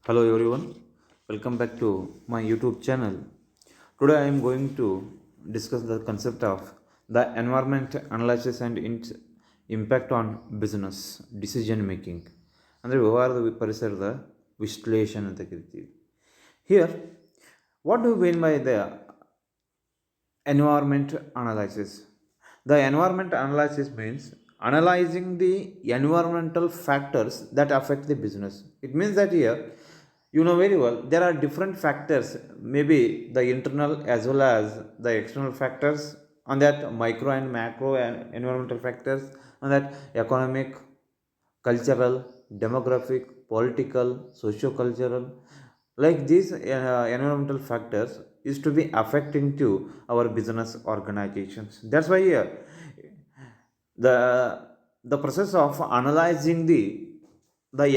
Hello everyone, welcome back to my YouTube channel. Today I am going to discuss the concept of the environment analysis and its impact on business decision making. ಅಂದರೆ ವ್ಯವಹಾರದ ಪರಿಸರದ ವಿಶ್ಲೇಷಣೆ ಅಂತ ಕರಿತೀವಿ. Here, what do you mean by the environment analysis? The environment analysis means analyzing the environmental factors that affect the business. It means that here you know very well there are different factors, maybe the internal as well as the external factors, on that micro and macro and environmental factors, on that economic, cultural, demographic, political, socio-cultural, like these environmental factors is to be affecting to our business organizations. That's why here the the process of analyzing the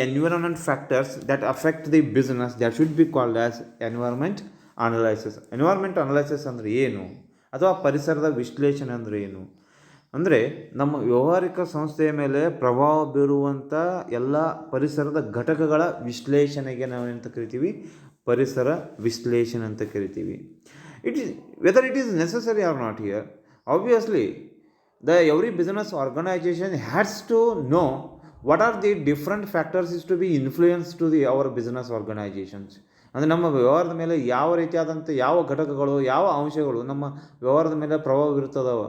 environment factors that affect the business, that should be called as environment analysis. Environment analysis ಅಂದರೆ ಏನು, ಅಥವಾ ಪರಿಸರದ ವಿಶ್ಲೇಷಣೆ ಅಂದರೆ ಏನು ಅಂದರೆ ನಮ್ಮ ವ್ಯಾವಹಾರಿಕ ಸಂಸ್ಥೆಯ ಮೇಲೆ ಪ್ರಭಾವ ಬೀರುವಂಥ ಎಲ್ಲ ಪರಿಸರದ ಘಟಕಗಳ ವಿಶ್ಲೇಷಣೆಗೆ ನಾವೇನಂತ ಕರಿತೀವಿ, ಪರಿಸರ ವಿಶ್ಲೇಷಣೆ ಅಂತ ಕರಿತೀವಿ. It is whether it is necessary or not here, obviously the every business organization has to know what are the different factors is to be influenced to the our business organizations. ಅಂದರೆ ನಮ್ಮ ವ್ಯವಹಾರದ ಮೇಲೆ ಯಾವ ರೀತಿಯಾದಂಥ ಯಾವ ಘಟಕಗಳು, ಯಾವ ಅಂಶಗಳು ನಮ್ಮ ವ್ಯವಹಾರದ ಮೇಲೆ ಪ್ರಭಾವ ಬೀರ್ತದವ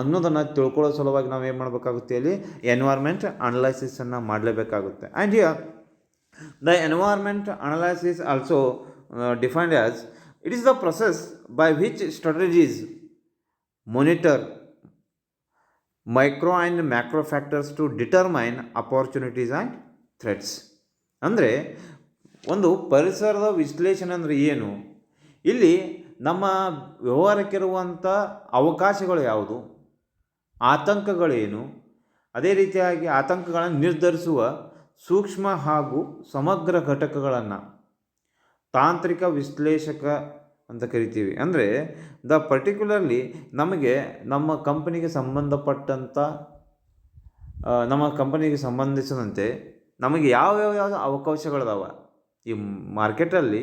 ಅನ್ನೋದನ್ನು ತಿಳ್ಕೊಳ್ಳೋ ಸಲುವಾಗಿ ನಾವು ಏನು ಮಾಡಬೇಕಾಗುತ್ತೆ, ಅಲ್ಲಿ ಎನ್ವೈರ್ಮೆಂಟ್ ಅನಲೈಸಿಸನ್ನು ಮಾಡಲೇಬೇಕಾಗುತ್ತೆ. And here the environment analysis also defined as it is the process by which strategies monitor micro and macro factors to determine opportunities and threats. ಅಂದರೆ ಒಂದು ಪರಿಸರದ ವಿಶ್ಲೇಷಣೆ ಅಂದರೆ ಏನು, ಇಲ್ಲಿ ನಮ್ಮ ವ್ಯವಹಾರಕ್ಕಿರುವಂಥ ಅವಕಾಶಗಳು ಯಾವುದು, ಆತಂಕಗಳೇನು, ಅದೇ ರೀತಿಯಾಗಿ ಆತಂಕಗಳನ್ನು ನಿರ್ಧರಿಸುವ ಸೂಕ್ಷ್ಮ ಹಾಗೂ ಸಮಗ್ರ ಘಟಕಗಳನ್ನು ತಾಂತ್ರಿಕ ವಿಶ್ಲೇಷಕ ಅಂತ ಕರಿತೀವಿ. ಅಂದರೆ ಪರ್ಟಿಕ್ಯುಲರ್ಲಿ ನಮಗೆ ನಮ್ಮ ಕಂಪನಿಗೆ ಸಂಬಂಧಿಸಿದಂತೆ ನಮಗೆ ಯಾವ ಅವಕಾಶಗಳದಾವ ಈ ಮಾರ್ಕೆಟಲ್ಲಿ,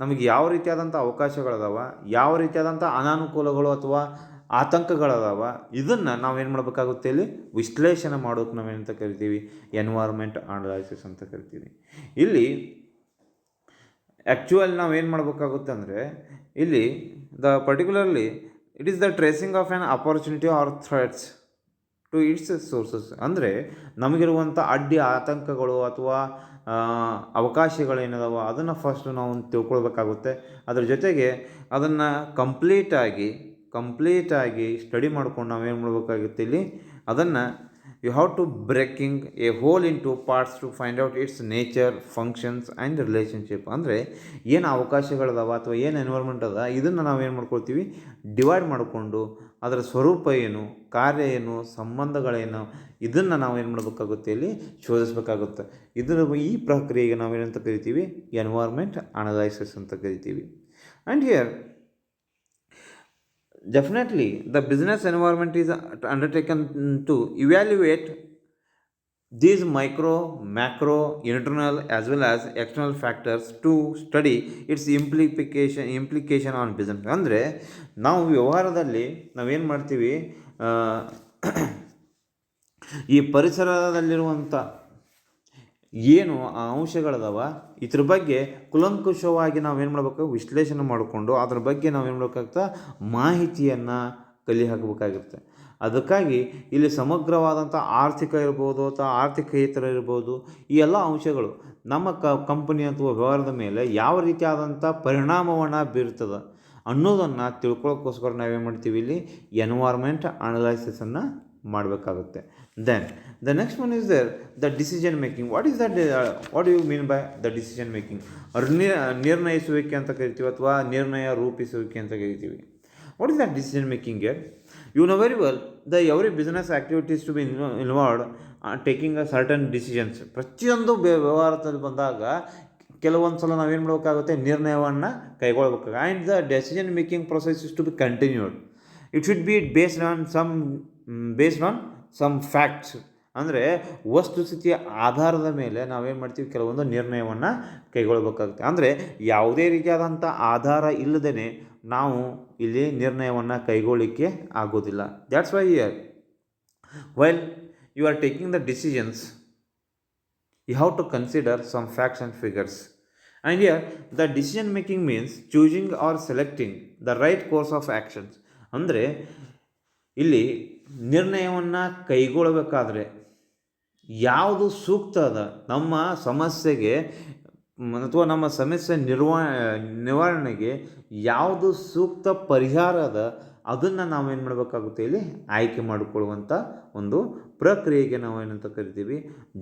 ನಮಗೆ ಯಾವ ರೀತಿಯಾದಂಥ ಅವಕಾಶಗಳದಾವ, ಯಾವ ರೀತಿಯಾದಂಥ ಅನಾನುಕೂಲಗಳು ಅಥವಾ ಆತಂಕಗಳದಾವ, ಇದನ್ನು ನಾವೇನು ಮಾಡಬೇಕಾಗುತ್ತೆ, ಇಲ್ಲಿ ವಿಶ್ಲೇಷಣೆ ಮಾಡೋಕೆ ನಾವೇನಂತ ಕರಿತೀವಿ, ಎನ್ವೈರ್ಮೆಂಟ್ ಅನಲೈಸಿಸ್ ಅಂತ ಕರಿತೀವಿ. ಇಲ್ಲಿ ಆ್ಯಕ್ಚುಯಲ್ ನಾವೇನು ಮಾಡಬೇಕಾಗುತ್ತೆ ಅಂದರೆ ಇಲ್ಲಿ particularly it is the tracing of an opportunity or threats to its sources. ಅಂದರೆ ನಮಗಿರುವಂಥ ಅಡ್ಡಿ ಆತಂಕಗಳು ಅಥವಾ ಅವಕಾಶಗಳೇನಿದಾವೆ ಅದನ್ನು ಫಸ್ಟ್ ನಾವು ತಿಳ್ಕೊಳ್ಬೇಕಾಗುತ್ತೆ. ಅದ್ರ ಜೊತೆಗೆ ಅದನ್ನು ಕಂಪ್ಲೀಟಾಗಿ ಸ್ಟಡಿ ಮಾಡ್ಕೊಂಡು ನಾವೇನು ಮಾಡಬೇಕಾಗುತ್ತೆ, ಇಲ್ಲಿ ಅದನ್ನು you have to breaking a whole into parts to find out its nature, functions and relationship. ಅಂದರೆ ಏನು ಅವಕಾಶಗಳದಾವ ಅಥವಾ ಏನು ಎನ್ವೈರ್ಮೆಂಟ್ ಅದ, ಇದನ್ನು ನಾವೇನು ಮಾಡ್ಕೊಳ್ತೀವಿ, ಡಿವೈಡ್ ಮಾಡಿಕೊಂಡು ಅದರ ಸ್ವರೂಪ ಏನು, ಕಾರ್ಯ ಏನು, ಸಂಬಂಧಗಳೇನು, ಇದನ್ನು ನಾವೇನು ಮಾಡಬೇಕಾಗುತ್ತೆ, ಇಲ್ಲಿ ಶೋಧಿಸಬೇಕಾಗುತ್ತೆ. ಈ ಪ್ರಕ್ರಿಯೆಗೆ ನಾವೇನಂತ ಕರಿತೀವಿ, ಎನ್ವೈರ್ಮೆಂಟ್ ಅನಲೈಸಿಸ್ ಅಂತ ಕರಿತೀವಿ. And here definitely the business environment is undertaken to evaluate these micro, macro, internal as well as external factors to study its implication on business. ಅಂದರೆ ನಾವು ವ್ಯವಹಾರದಲ್ಲಿ ನಾವೇನು ಮಾಡ್ತೀವಿ, ಈ ಪರಿಸರದಲ್ಲಿರುವಂಥ ಏನು ಆ ಅಂಶಗಳದಾವ ಇದ್ರ ಬಗ್ಗೆ ಕುಲಂಕುಷವಾಗಿ ನಾವೇನು ಮಾಡಬೇಕು, ವಿಶ್ಲೇಷಣೆ ಮಾಡಿಕೊಂಡು ಅದ್ರ ಬಗ್ಗೆ ನಾವೇನು ಮಾಡಬೇಕಾಗ್ತದೆ, ಮಾಹಿತಿಯನ್ನು ಕಲಿ ಹಾಕಬೇಕಾಗಿರುತ್ತೆ. ಅದಕ್ಕಾಗಿ ಇಲ್ಲಿ ಸಮಗ್ರವಾದಂಥ ಆರ್ಥಿಕ ಇರ್ಬೋದು ಅಥವಾ ಆರ್ಥಿಕೇತರ ಇರ್ಬೋದು, ಈ ಎಲ್ಲ ಅಂಶಗಳು ನಮ್ಮ ಕಂಪನಿ ಅಥವಾ ವ್ಯವಹಾರದ ಮೇಲೆ ಯಾವ ರೀತಿಯಾದಂಥ ಪರಿಣಾಮವನ್ನು ಬೀರ್ತದೆ ಅನ್ನೋದನ್ನು ತಿಳ್ಕೊಳ್ಳೋಕ್ಕೋಸ್ಕರ ನಾವೇನು ಮಾಡ್ತೀವಿ, ಇಲ್ಲಿ ಎನ್ವೈರ್ಮೆಂಟ್ ಅನಲೈಸಿಸನ್ನು ಮಾಡಬೇಕಾಗುತ್ತೆ. Then the next one is there the decision making. What is that, what you mean by the decision making? ನಿರ್ಣಯಿಸುವಿಕೆ ಅಂತ ಕರಿತೀವಿ ಅಥವಾ ನಿರ್ಣಯ ರೂಪಿಸುವಿಕೆ ಅಂತ ಕರಿತೀವಿ. What is that decision making here? You know very well the every business activities to be involved taking a certain decisions. ಪ್ರತಿಯೊಂದು ವ್ಯವಹಾರದಲ್ಲಿ ಬಂದಾಗ ಕೆಲವೊಂದು ಸಲ ನಾವೇನು ಮಾಡಬೇಕಾಗುತ್ತೆ, ನಿರ್ಣಯವನ್ನು ಕೈಗೊಳ್ಬೇಕಾಗುತ್ತೆ. And the decision making process is to be continued. It should be based on some facts ಅಂದರೆ ವಸ್ತುಸ್ಥಿತಿಯ ಆಧಾರದ ಮೇಲೆ ನಾವೇನು ಮಾಡ್ತೀವಿ, ಕೆಲವೊಂದು ನಿರ್ಣಯವನ್ನು ಕೈಗೊಳ್ಳಬೇಕಾಗುತ್ತೆ. ಅಂದರೆ ಯಾವುದೇ ರೀತಿಯಾದಂಥ ಆಧಾರ ಇಲ್ಲದೇ ನಾವು ಇಲ್ಲಿ ನಿರ್ಣಯವನ್ನು ಕೈಗೊಳ್ಳಿಕ್ಕೆ ಆಗೋದಿಲ್ಲ. That's why here while you are taking the decisions you have to consider some facts and figures. And here the decision making means choosing or selecting the right course of actions. ಅಂದರೆ ಇಲ್ಲಿ ನಿರ್ಣಯವನ್ನು ಕೈಗೊಳ್ಳಬೇಕಾದ್ರೆ ಯಾವುದು ಸೂಕ್ತ ಅದ ನಮ್ಮ ಸಮಸ್ಯೆಗೆ ಅಥವಾ ನಮ್ಮ ಸಮಸ್ಯೆ ನಿವಾರಣೆಗೆ ಯಾವುದು ಸೂಕ್ತ ಪರಿಹಾರ ಅದ ಅದನ್ನು ನಾವೇನು ಮಾಡಬೇಕಾಗುತ್ತೆ, ಇಲ್ಲಿ ಆಯ್ಕೆ ಮಾಡಿಕೊಳ್ಳುವಂಥ ಒಂದು ಪ್ರಕ್ರಿಯೆಗೆ ನಾವು ಏನಂತ ಕರಿತೀವಿ,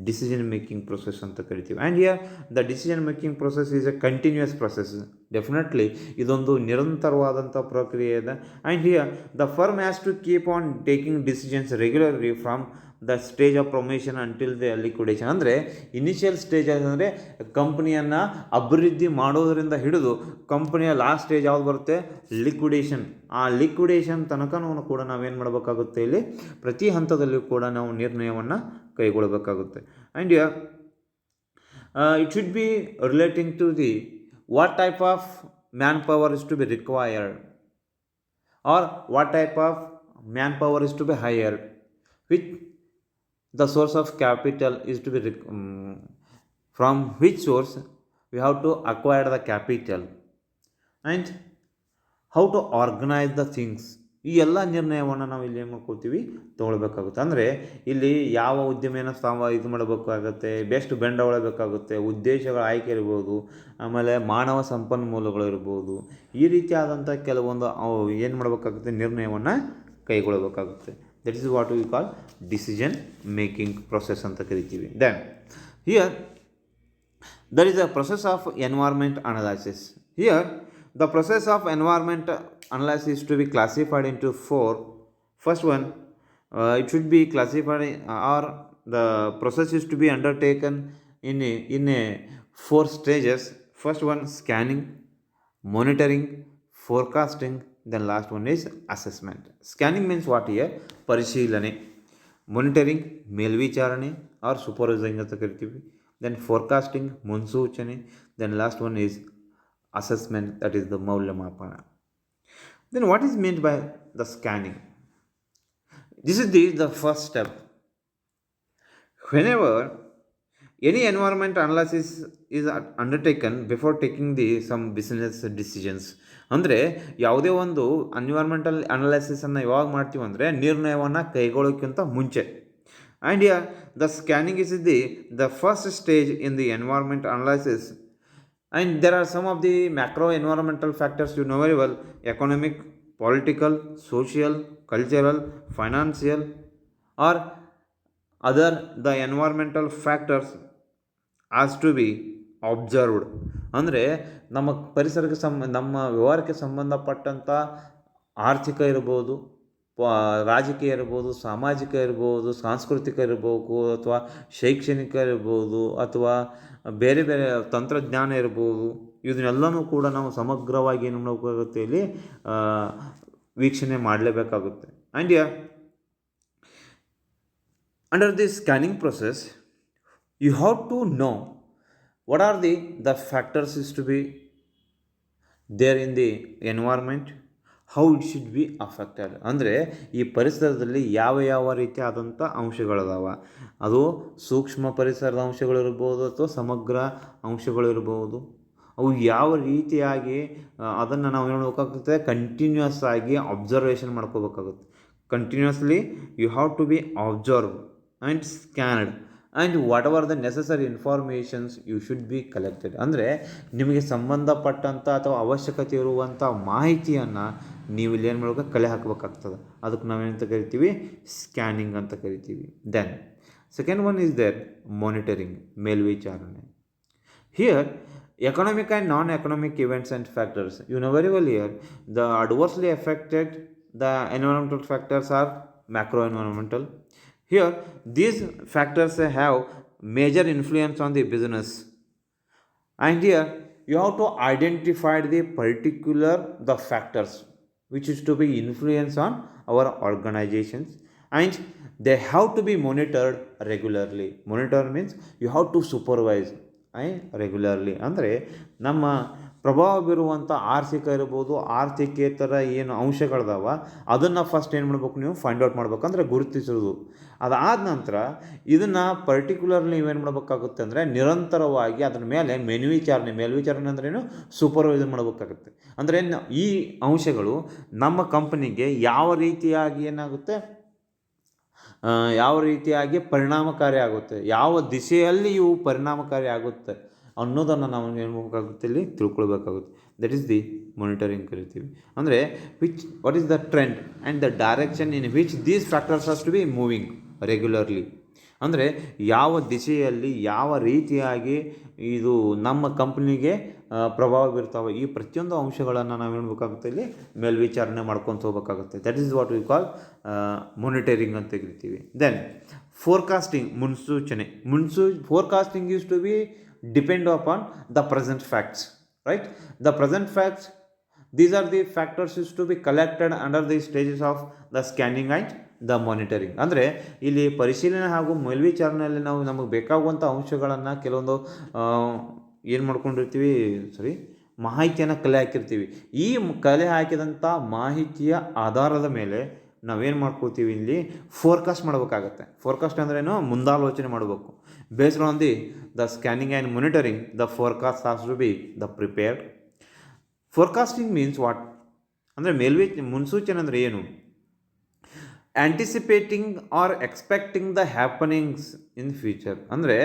ಡಿಸಿಷನ್ ಮೇಕಿಂಗ್ ಪ್ರೊಸೆಸ್ ಅಂತ ಕರಿತೀವಿ. And here the decision making process is a continuous process. Definitely ಇದೊಂದು ನಿರಂತರವಾದಂಥ ಪ್ರಕ್ರಿಯೆ ಇದೆ. And here the firm has to keep on taking decisions regularly from the stage of promotion until the liquidation. ಅಂದರೆ initial stage ಅಂದರೆ ಕಂಪ್ನಿಯನ್ನು ಅಭಿವೃದ್ಧಿ ಮಾಡೋದರಿಂದ ಹಿಡಿದು ಕಂಪ್ನಿಯ ಲಾಸ್ಟ್ ಸ್ಟೇಜ್ ಯಾವ್ದು ಬರುತ್ತೆ, ಲಿಕ್ವಿಡೇಷನ್. ಆ ಲಿಕ್ವಿಡೇಷನ್ ತನಕನೂ ಕೂಡ ನಾವೇನು ಮಾಡಬೇಕಾಗುತ್ತೆ, ಇಲ್ಲಿ ಪ್ರತಿ ಹಂತದಲ್ಲಿಯೂ ಕೂಡ ನಾವು ನಿರ್ಣಯವನ್ನು ಕೈಗೊಳ್ಳಬೇಕಾಗುತ್ತೆ. And it should be relating to the what type of man power is to be required or what type of man power is to be hired, which the source of capital is to be from which source we have to acquire the capital and how to organize the things. ಈ ಎಲ್ಲ ನಿರ್ಣಯವನ್ನು ನಾವು ಇಲ್ಲಿ ಏನು ಮಾಡ್ಕೊಳ್ತೀವಿ, ತೊಗೊಳ್ಬೇಕಾಗುತ್ತೆ. ಅಂದರೆ ಇಲ್ಲಿ ಯಾವ ಉದ್ಯಮಿಯನ್ನು ಇದು ಮಾಡಬೇಕಾಗುತ್ತೆ, ಬೆಸ್ಟ್ ಬಂಡವಾಳ ಬೇಕಾಗುತ್ತೆ, ಉದ್ದೇಶಗಳ ಆಯ್ಕೆ ಇರ್ಬೋದು, ಆಮೇಲೆ ಮಾನವ ಸಂಪನ್ಮೂಲಗಳು ಇರ್ಬೋದು. ಈ ರೀತಿಯಾದಂಥ ಕೆಲವೊಂದು ಏನು ಮಾಡಬೇಕಾಗುತ್ತೆ, ನಿರ್ಣಯವನ್ನು ಕೈಗೊಳ್ಳಬೇಕಾಗುತ್ತೆ. That is what we call decision making process ಅಂತ ಕರಿತೀವಿ. Then here there is a process of environment analysis. Here the process of environment analysis is to be classified into four. First one, it should be classified or the process is to be undertaken in a four stages. First one, scanning, monitoring, forecasting, then last one is assessment. Scanning means what here, ಪರಿಶೀಲನೆ. Monitoring ಮೇಲ್ವಿಚಾರಣೆ or supervising ಅಂತ ಕರಿತೀವಿ. Then forecasting ಮುನ್ಸೂಚನೆ. Then last one is assessment, that is the ಮೌಲ್ಯಮಾಪನ. Then what is meant by the scanning? This is the first step. Whenever any environment analysis is undertaken before taking some business decisions. ಅಂದರೆ ಯಾವುದೇ ಒಂದು environmental ಅನಾಲಿಸಿಸನ್ನು ಯಾವಾಗ ಮಾಡ್ತೀವಿ ಅಂದರೆ ನಿರ್ಣಯವನ್ನು ಕೈಗೊಳ್ಳೋಕ್ಕಿಂತ ಮುಂಚೆ. And the scanning is the first stage in the environment analysis. And there are some of the macro environmental factors you know very well: economic, political, social, cultural, financial or other. The environmental factors has to be observed. ಅಂದರೆ ನಮ್ಮ ಪರಿಸರಕ್ಕೆ ನಮ್ಮ ವ್ಯವಹಾರಕ್ಕೆ ಸಂಬಂಧಪಟ್ಟಂಥ ಆರ್ಥಿಕ ಇರ್ಬೋದು, ರಾಜಕೀಯ ಇರ್ಬೋದು, ಸಾಮಾಜಿಕ ಇರ್ಬೋದು, ಸಾಂಸ್ಕೃತಿಕ ಇರ್ಬೋದು, ಅಥವಾ ಶೈಕ್ಷಣಿಕ ಇರ್ಬೋದು, ಅಥವಾ ಬೇರೆ ಬೇರೆ ತಂತ್ರಜ್ಞಾನ ಇರ್ಬೋದು. ಇದನ್ನೆಲ್ಲನೂ ಕೂಡ ನಾವು ಸಮಗ್ರವಾಗಿ ಏನು ಮಾಡಬೇಕಾಗುತ್ತೆ, ಇಲ್ಲಿ ವೀಕ್ಷಣೆ ಮಾಡಲೇಬೇಕಾಗುತ್ತೆ. And under this scanning process you have to know what are the factors is to be there in the environment, how it should be affected. ಅಂದರೆ ಈ ಪರಿಸರದಲ್ಲಿ ಯಾವ ರೀತಿಯಾದಂಥ ಅಂಶಗಳದಾವ, ಅದು ಸೂಕ್ಷ್ಮ ಪರಿಸರದ ಅಂಶಗಳಿರ್ಬೋದು ಅಥವಾ ಸಮಗ್ರ ಅಂಶಗಳಿರ್ಬೋದು. ಅವು ಯಾವ ರೀತಿಯಾಗಿ ಅದನ್ನು ನಾವು ಏನು ಮಾಡಬೇಕಾಗುತ್ತೆ, ಕಂಟಿನ್ಯೂಸ್ ಆಗಿ ಅಬ್ಸರ್ವೇಷನ್ ಮಾಡ್ಕೋಬೇಕಾಗುತ್ತೆ. Continuously you have to be observe and scanned and whatever the necessary informations you should be collected. ಅಂದರೆ ನಿಮಗೆ ಸಂಬಂಧಪಟ್ಟಂಥ ಅಥವಾ ಅವಶ್ಯಕತೆ ಇರುವಂಥ ಮಾಹಿತಿಯನ್ನು ನೀವು ಇಲ್ಲಿ ಏನು ಮಾಡಬೇಕು, ಕಲೆ ಹಾಕಬೇಕಾಗ್ತದೆ. ಅದಕ್ಕೆ ನಾವೇನಂತ ಕರಿತೀವಿ, ಸ್ಕ್ಯಾನಿಂಗ್ ಅಂತ ಕರಿತೀವಿ. Then second one is there monitoring, ಮೇಲ್ವಿಚಾರಣೆ. Here economic and non-economic events and factors. You know very well here, the adversely affected the environmental factors are macro-environmental. Here, these factors have major influence on the business. And here, you have to identify the factors which is to be influence on our organizations and they have to be monitored regularly. Monitor means you have to supervise regularly. ಅಂದರೆ ನಮ್ಮ ಪ್ರಭಾವ ಬೀರುವಂಥ ಆರ್ಥಿಕ ಇರ್ಬೋದು, ಆರ್ಥಿಕೇತರ ಏನು ಅಂಶಗಳದಾವ ಅದನ್ನು first ಏನು ಮಾಡ್ಬೇಕು, ನೀವು ಫೈಂಡ್ ಔಟ್ ಮಾಡ್ಬೇಕು, ಅಂದರೆ ಗುರುತಿಸೋದು. ಅದಾದ ನಂತರ ಇದನ್ನು ಪರ್ಟಿಕ್ಯುಲರ್ಲಿ ನೀವೇನು ಮಾಡಬೇಕಾಗುತ್ತೆ ಅಂದರೆ ನಿರಂತರವಾಗಿ ಅದ್ರ ಮೇಲೆ ಮೇಲ್ವಿಚಾರಣೆ ಅಂದ್ರೇನು, ಸೂಪರ್ವೈಸ್ ಮಾಡಬೇಕಾಗುತ್ತೆ. ಅಂದರೆ ಈ ಅಂಶಗಳು ನಮ್ಮ ಕಂಪನಿಗೆ ಯಾವ ರೀತಿಯಾಗಿ ಪರಿಣಾಮಕಾರಿ ಆಗುತ್ತೆ, ಯಾವ ದಿಶೆಯಲ್ಲಿ ಇವು ಪರಿಣಾಮಕಾರಿ ಆಗುತ್ತೆ ಅನ್ನೋದನ್ನು ನಾವು ಏನು ಮಾಡಬೇಕಾಗುತ್ತೆ, ಇಲ್ಲಿ ತಿಳ್ಕೊಳ್ಬೇಕಾಗುತ್ತೆ. ದಟ್ ಈಸ್ ದಿ ಮಾನಿಟರಿಂಗ್ ಕರಿತೀವಿ. ಅಂದರೆ what is the trend and the direction in which these factors has to be moving regularly. ಅಂದರೆ ಯಾವ ದಿಶೆಯಲ್ಲಿ ಯಾವ ರೀತಿಯಾಗಿ ಇದು ನಮ್ಮ ಕಂಪ್ನಿಗೆ ಪ್ರಭಾವ ಬೀರ್ತಾವೆ, ಈ ಪ್ರತಿಯೊಂದು ಅಂಶಗಳನ್ನು ನಾವು ಹೇಳ್ಬೇಕಾಗುತ್ತೆ, ಇಲ್ಲಿ ಮೇಲ್ವಿಚಾರಣೆ ಮಾಡ್ಕೊತ ಹೋಗ್ಬೇಕಾಗುತ್ತೆ. That is what we call monitoring ಅಂತ ಕರಿತೀವಿ. ದೆನ್ ಫೋರ್ಕಾಸ್ಟಿಂಗ್, ಮುನ್ಸೂಚನೆ. Forecasting is to be depend upon the present facts, right? The present facts, these are the factors is to be collected under the stages of the scanning and the monitoring. ಅಂದರೆ ಇಲ್ಲಿ ಪರಿಶೀಲನೆ ಹಾಗೂ ಮೇಲ್ವಿಚಾರಣೆಯಲ್ಲಿ ನಾವು ನಮಗೆ ಬೇಕಾಗುವಂಥ ಅಂಶಗಳನ್ನು ಕೆಲವೊಂದು ಏನು ಮಾಡ್ಕೊಂಡಿರ್ತೀವಿ, ಮಾಹಿತಿಯನ್ನು ಕಲೆ ಹಾಕಿರ್ತೀವಿ. ಈ ಕಲೆ ಹಾಕಿದಂಥ ಮಾಹಿತಿಯ ಆಧಾರದ ಮೇಲೆ ನಾವೇನು ಮಾಡ್ಕೊಳ್ತೀವಿ, ಇಲ್ಲಿ ಫೋರ್ಕಾಸ್ಟ್ ಮಾಡಬೇಕಾಗತ್ತೆ. ಫೋರ್ಕಾಸ್ಟ್ ಅಂದ್ರೇನು, ಮುಂದಾಲೋಚನೆ ಮಾಡಬೇಕು. Based on the scanning and monitoring, the forecast has to be the prepared. Forecasting means what ಅಂದರೆ ಮುನ್ಸೂಚನೆ ಅಂದರೆ ಏನು? Anticipating or expecting the happenings in future. ಅಂದರೆ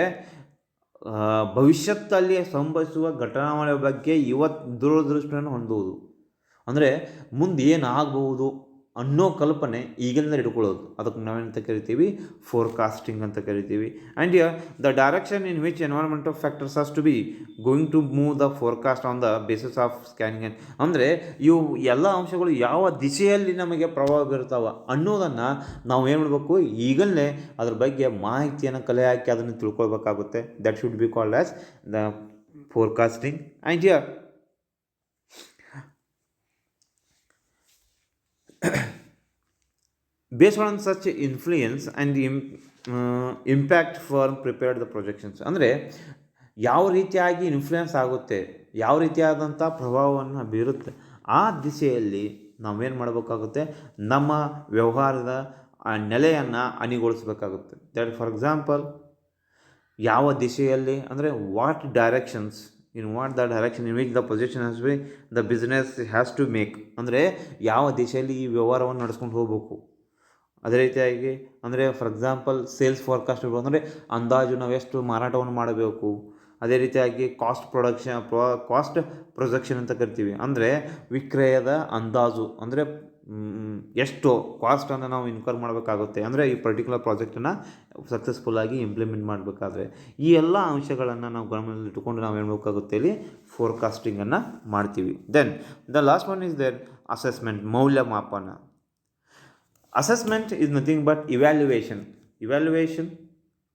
ಭವಿಷ್ಯತ್ತಲ್ಲಿ ಸಂಭವಿಸುವ ಘಟನಾವಳಿಯ ಬಗ್ಗೆ ದೂರದೃಷ್ಟಿಯನ್ನು ಹೊಂದುವುದು. ಅಂದರೆ ಮುಂದೆ ಏನಾಗಬಹುದು ಅನ್ನೋ ಕಲ್ಪನೆ ಈಗಿಂದ ಇಟ್ಕೊಳ್ಳೋದು, ಅದಕ್ಕೆ ನಾವೇನಂತ ಕರಿತೀವಿ, ಫೋರ್ಕಾಸ್ಟಿಂಗ್ ಅಂತ ಕರಿತೀವಿ. And the direction in which environmental factors has to be going to move the forecast on the basis of scanning. ಅಂದರೆ ಇವು ಎಲ್ಲ ಅಂಶಗಳು ಯಾವ ದಿಶೆಯಲ್ಲಿ ನಮಗೆ ಪ್ರಭಾವ ಬೀರ್ತಾವೆ ಅನ್ನೋದನ್ನು ನಾವು ಏನು ಮಾಡಬೇಕು, ಈಗಲೇ ಅದ್ರ ಬಗ್ಗೆ ಮಾಹಿತಿಯನ್ನು ಕಲೆ ಹಾಕಿ ಅದನ್ನು ತಿಳ್ಕೊಳ್ಬೇಕಾಗುತ್ತೆ. That should be called as the forecasting. And based on such influence and impact firm prepared the projections. ಅಂದರೆ ಯಾವ ರೀತಿಯಾಗಿ ಇನ್ಫ್ಲುಯೆನ್ಸ್ ಆಗುತ್ತೆ, ಯಾವ ರೀತಿಯಾದಂಥ ಪ್ರಭಾವವನ್ನು ಬೀರುತ್ತೆ, ಆ ದಿಶೆಯಲ್ಲಿ ನಾವೇನು ಮಾಡಬೇಕಾಗುತ್ತೆ, ನಮ್ಮ ವ್ಯವಹಾರದ ನೆಲೆಯನ್ನು ಅಣಿಗೊಳಿಸಬೇಕಾಗುತ್ತೆ. ದಟ್ ಫಾರ್ ಎಕ್ಸಾಂಪಲ್, ಯಾವ ದಿಶೆಯಲ್ಲಿ ಅಂದರೆ what directions in which the position has be the business has to make. ಅಂದರೆ ಯಾವ ದಿಶೆಯಲ್ಲಿ ಈ ವ್ಯವಹಾರವನ್ನು ನಡೆಸ್ಕೊಂಡು ಹೋಗಬೇಕು. ಅದೇ ರೀತಿಯಾಗಿ ಅಂದರೆ ಫಾರ್ ಎಕ್ಸಾಂಪಲ್ ಸೇಲ್ಸ್ ಫೋರ್ಕಾಸ್ಟ್ ಇರ್ಬೋದು, ಅಂದರೆ ಅಂದಾಜು ನಾವು ಎಷ್ಟು ಮಾರಾಟವನ್ನು ಮಾಡಬೇಕು. ಅದೇ ರೀತಿಯಾಗಿ ಕಾಸ್ಟ್ ಪ್ರೊಜೆಕ್ಷನ್ ಅಂತ ಕರಿತೀವಿ. ಅಂದರೆ ವಿಕ್ರಯದ ಅಂದಾಜು, ಅಂದರೆ ಎಷ್ಟು ಕಾಸ್ಟನ್ನು ನಾವು ಇನ್ಕರ್ ಮಾಡಬೇಕಾಗುತ್ತೆ, ಅಂದರೆ ಈ ಪರ್ಟಿಕ್ಯುಲರ್ ಪ್ರಾಜೆಕ್ಟನ್ನು ಸಕ್ಸಸ್ಫುಲ್ಲಾಗಿ ಇಂಪ್ಲಿಮೆಂಟ್ ಮಾಡಬೇಕಾದ್ರೆ ಈ ಎಲ್ಲ ಅಂಶಗಳನ್ನು ನಾವು ಗಮನದಲ್ಲಿಟ್ಟುಕೊಂಡು ನಾವು ಹೇಳ್ಬೇಕಾಗುತ್ತೆ, ಇಲ್ಲಿ ಫೋರ್ಕಾಸ್ಟಿಂಗನ್ನು ಮಾಡ್ತೀವಿ. Then the last one is there assessment, ಮೌಲ್ಯಮಾಪನ. Assessment is nothing but evaluation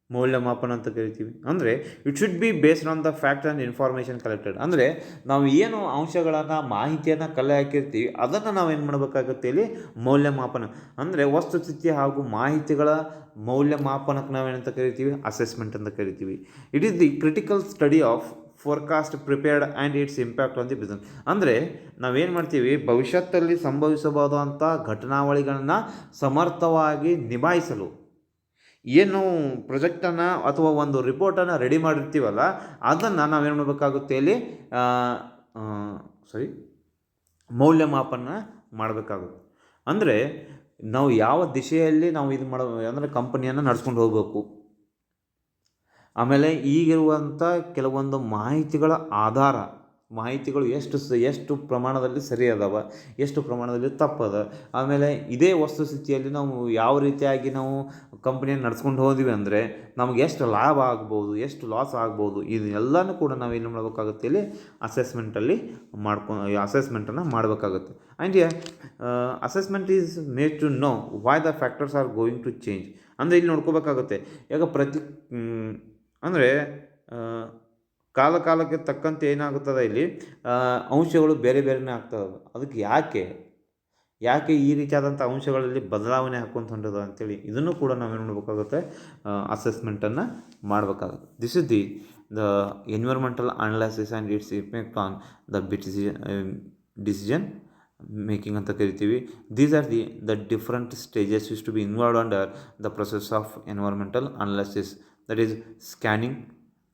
ಮೌಲ್ಯಮಾಪನ ಅಂತ ಕರಿತೀವಿ. ಅಂದರೆ it should be based on the fact and information collected. ಅಂದರೆ ನಾವು ಏನು ಅಂಶಗಳನ್ನು ಮಾಹಿತಿಯನ್ನು ಕಲೆ ಹಾಕಿರ್ತೀವಿ ಅದನ್ನು ನಾವೇನು ಮಾಡಬೇಕಾಗುತ್ತೆ, ಇಲ್ಲಿ ಮೌಲ್ಯಮಾಪನ. ಅಂದರೆ ವಸ್ತುಸ್ಥಿತಿ ಹಾಗೂ ಮಾಹಿತಿಗಳ ಮೌಲ್ಯಮಾಪನಕ್ಕೆ ನಾವೇನಂತ ಕರಿತೀವಿ, ಅಸೆಸ್ಮೆಂಟ್ ಅಂತ ಕರಿತೀವಿ. It is the critical study of forecast prepared and it's impact on the business. ಅಂದರೆ ನಾವೇನು ಮಾಡ್ತೀವಿ, ಭವಿಷ್ಯದಲ್ಲಿ ಸಂಭವಿಸಬಹುದಂಥ ಘಟನಾವಳಿಗಳನ್ನು ಸಮರ್ಥವಾಗಿ ನಿಭಾಯಿಸಲು ಏನು ಪ್ರೊಜೆಕ್ಟನ್ನು ಅಥವಾ ಒಂದು ರಿಪೋರ್ಟನ್ನು ರೆಡಿ ಮಾಡಿರ್ತೀವಲ್ಲ ಅದನ್ನು ನಾವೇನು ಮಾಡಬೇಕಾಗುತ್ತೆ, ಇಲ್ಲಿ ಮೌಲ್ಯಮಾಪನ ಮಾಡಬೇಕಾಗುತ್ತೆ. ಅಂದರೆ ನಾವು ಯಾವ ದಿಶೆಯಲ್ಲಿ ನಾವು ಇದು ಅಂದರೆ ಕಂಪನಿಯನ್ನು ನಡೆಸ್ಕೊಂಡು ಹೋಗಬೇಕು. ಆಮೇಲೆ ಈಗಿರುವಂಥ ಕೆಲವೊಂದು ಮಾಹಿತಿಗಳು ಎಷ್ಟು ಪ್ರಮಾಣದಲ್ಲಿ ಸರಿ ಅದಾವ, ಎಷ್ಟು ಪ್ರಮಾಣದಲ್ಲಿ ತಪ್ಪದ. ಆಮೇಲೆ ಇದೇ ವಸ್ತುಸ್ಥಿತಿಯಲ್ಲಿ ನಾವು ಯಾವ ರೀತಿಯಾಗಿ ನಾವು ಕಂಪ್ನಿಯನ್ನು ನಡ್ಸ್ಕೊಂಡು ಹೋದ್ವಿ ಅಂದರೆ ನಮಗೆ ಎಷ್ಟು ಲಾಭ ಆಗ್ಬೋದು, ಎಷ್ಟು ಲಾಸ್ ಆಗ್ಬೋದು, ಇದೆಲ್ಲನೂ ಕೂಡ ನಾವು ಏನು ಮಾಡಬೇಕಾಗುತ್ತೆ, ಇಲ್ಲಿ ಅಸೆಸ್ಮೆಂಟನ್ನು ಮಾಡಬೇಕಾಗುತ್ತೆ. And assessment is made to know why the factors are going to change. ಅಂದರೆ ಇಲ್ಲಿ ನೋಡ್ಕೋಬೇಕಾಗುತ್ತೆ, ಈಗ ಅಂದರೆ ಕಾಲಕ್ಕೆ ತಕ್ಕಂತೆ ಏನಾಗುತ್ತದೆ, ಇಲ್ಲಿ ಅಂಶಗಳು ಬೇರೆ ಬೇರೆನೇ ಆಗ್ತದೆ. ಅದಕ್ಕೆ ಯಾಕೆ ಈ ರೀತಿಯಾದಂಥ ಅಂಶಗಳಲ್ಲಿ ಬದಲಾವಣೆ ಹಾಕ್ಕೊಂತ ಹೊಂಟದ ಅಂತೇಳಿ ಇದನ್ನು ಕೂಡ ನಾವೇನು ಮಾಡಬೇಕಾಗುತ್ತೆ, ಅಸೆಸ್ಮೆಂಟನ್ನು ಮಾಡಬೇಕಾಗುತ್ತೆ. This is the environmental analysis and its effect on the decision making ಅಂತ ಕರಿತೀವಿ. These are the different stages use to be involved under the process of environmental analysis, that is scanning,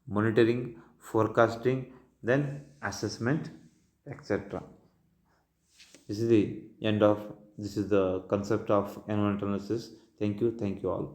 monitoring, forecasting, then assessment, etc. This is the concept of environmental analysis. Thank you all.